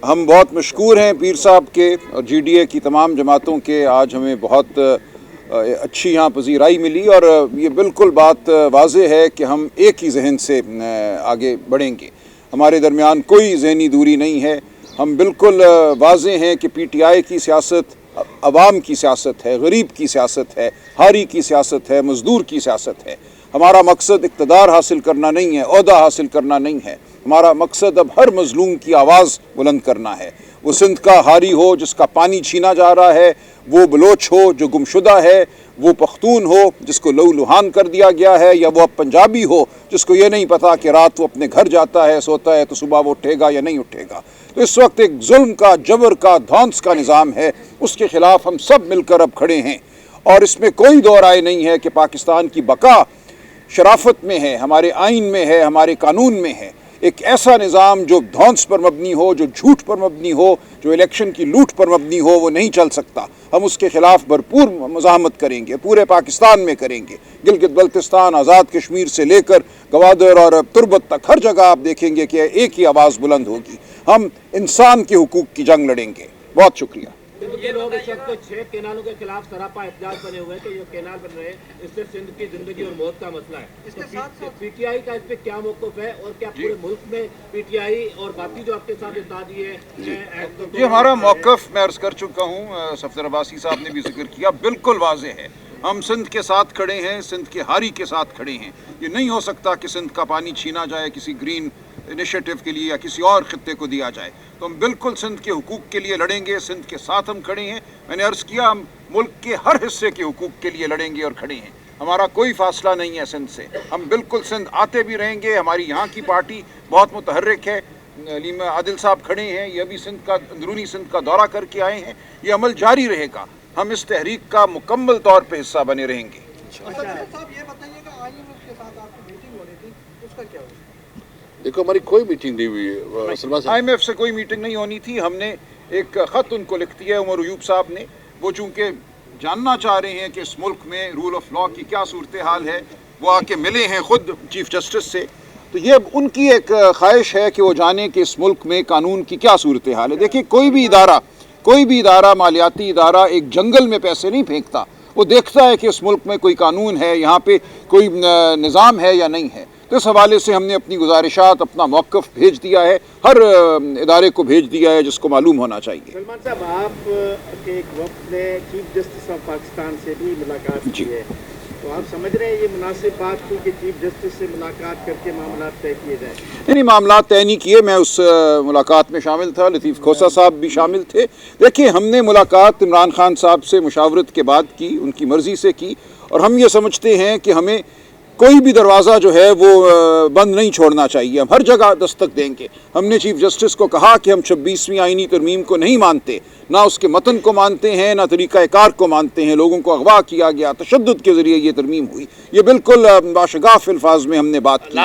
ہم بہت مشکور ہیں پیر صاحب کے اور جی ڈی اے کی تمام جماعتوں کے. آج ہمیں بہت اچھی یہاں پذیرائی ملی اور یہ بالکل بات واضح ہے کہ ہم ایک ہی ذہن سے آگے بڑھیں گے. ہمارے درمیان کوئی ذہنی دوری نہیں ہے. ہم بالکل واضح ہیں کہ پی ٹی آئی کی سیاست عوام کی سیاست ہے, غریب کی سیاست ہے, حاری کی سیاست ہے, مزدور کی سیاست ہے. ہمارا مقصد اقتدار حاصل کرنا نہیں ہے, عہدہ حاصل کرنا نہیں ہے. ہمارا مقصد اب ہر مظلوم کی آواز بلند کرنا ہے. وہ سندھ کا حاری ہو جس کا پانی چھینا جا رہا ہے, وہ بلوچ ہو جو گمشدہ ہے, وہ پختون ہو جس کو لہو لہان کر دیا گیا ہے, یا وہ اب پنجابی ہو جس کو یہ نہیں پتا کہ رات وہ اپنے گھر جاتا ہے, سوتا ہے تو صبح وہ اٹھے گا یا نہیں اٹھے گا. تو اس وقت ایک ظلم کا, جبر کا, دھونس کا نظام ہے, اس کے خلاف ہم سب مل کر اب کھڑے ہیں. اور اس میں کوئی دو رائے نہیں ہے کہ پاکستان کی بقا شرافت میں ہے, ہمارے آئین میں ہے, ہمارے قانون میں ہے. ایک ایسا نظام جو دھونس پر مبنی ہو, جو جھوٹ پر مبنی ہو, جو الیکشن کی لوٹ پر مبنی ہو, وہ نہیں چل سکتا. ہم اس کے خلاف بھرپور مزاحمت کریں گے, پورے پاکستان میں کریں گے. گلگت بلتستان, آزاد کشمیر سے لے کر گوادر اور تربت تک ہر جگہ آپ دیکھیں گے کہ ایک ہی آواز بلند ہوگی. ہم انسان کے حقوق کی جنگ لڑیں گے. بہت شکریہ. یہ لوگ اس وقت 6 کینالوں کے خلاف سراپا احتجاج بنے ہوئے کہ یہ کینال بن رہے ہیں, اس سے سندھ کی زندگی اور موت کا مسئلہ ہے. پی ٹی آئی کا اس پہ کیا موقف ہے, اور کیا پورے ملک میں پی ٹی آئی اور باقی جو آپ کے ساتھ اتحادی ہے یہ ہمارا موقف میں عرض کر چکا ہوں, صفدر عباسی صاحب نے بھی ذکر کیا, بالکل واضح ہے. ہم سندھ کے ساتھ کھڑے ہیں, سندھ کے حاری کے ساتھ کھڑے ہیں. یہ نہیں ہو سکتا کہ سندھ کا پانی چھینا جائے کسی گرین انیشیٹو کے لیے یا کسی اور خطے کو دیا جائے. تو ہم بالکل سندھ کے حقوق کے لیے لڑیں گے, سندھ کے ساتھ ہم کھڑے ہیں. میں نے عرض کیا ہم ملک کے ہر حصے کے حقوق کے لیے لڑیں گے اور کھڑے ہیں. ہمارا کوئی فاصلہ نہیں ہے سندھ سے. ہم بالکل سندھ آتے بھی رہیں گے. ہماری یہاں کی پارٹی بہت متحرک ہے. علیم عادل صاحب کھڑے ہیں, یہ بھی سندھ کا, اندرونی سندھ کا دورہ کر کے آئے ہیں. یہ عمل جاری رہے گا. ہم اس تحریک کا مکمل طور پہ حصہ بنے رہیں گے. دیکھو ہماری کوئی میٹنگ نہیں ہوئی ہے, آئی ایم ایف سے کوئی میٹنگ نہیں ہونی تھی. ہم نے ایک خط ان کو لکھ دیا ہے, عمر ایوب صاحب نے. وہ چونکہ جاننا چاہ رہے ہیں کہ اس ملک میں رول آف لا کی کیا صورتحال ہے, وہ آ کے ملے ہیں خود چیف جسٹس سے. تو یہ ان کی ایک خواہش ہے کہ وہ جانیں کہ اس ملک میں قانون کی کیا صورتحال ہے. دیکھیں کوئی بھی ادارہ مالیاتی ادارہ ایک جنگل میں پیسے نہیں پھینکتا. وہ دیکھتا ہے کہ اس ملک میں کوئی قانون ہے, یہاں پہ کوئی نظام ہے یا نہیں ہے. تو اس حوالے سے ہم نے اپنی گزارشات, اپنا موقف بھیج دیا ہے, ہر ادارے کو بھیج دیا ہے جس کو معلوم ہونا چاہیے. سلمان صاحب, آپ کے ایک وقت نے چیف جسٹس آف پاکستان سے بھی ملاقات کی ہے, تو آپ سمجھ رہے ہیں یہ مناسب بات تھی کہ چیف جسٹس سے ملاقات کر کے معاملات طے کیے جائیں؟ نہیں, معاملات طے نہیں کیے. میں اس ملاقات میں شامل تھا, لطیف کھوسہ صاحب بھی شامل تھے. دیکھیں, ہم نے ملاقات عمران خان صاحب سے مشاورت کے بعد کی, ان کی مرضی سے کی, اور ہم یہ سمجھتے ہیں کہ ہمیں کوئی بھی دروازہ جو ہے وہ بند نہیں چھوڑنا چاہیے. ہم ہر جگہ دستک دیں گے. ہم نے چیف جسٹس کو کہا کہ ہم 26ویں آئینی ترمیم کو نہیں مانتے, نہ اس کے متن کو مانتے ہیں, نہ طریقہ کار کو مانتے ہیں. لوگوں کو اغوا کیا گیا, تشدد کے ذریعے یہ ترمیم ہوئی. یہ بالکل باشگاف الفاظ میں ہم نے بات کی.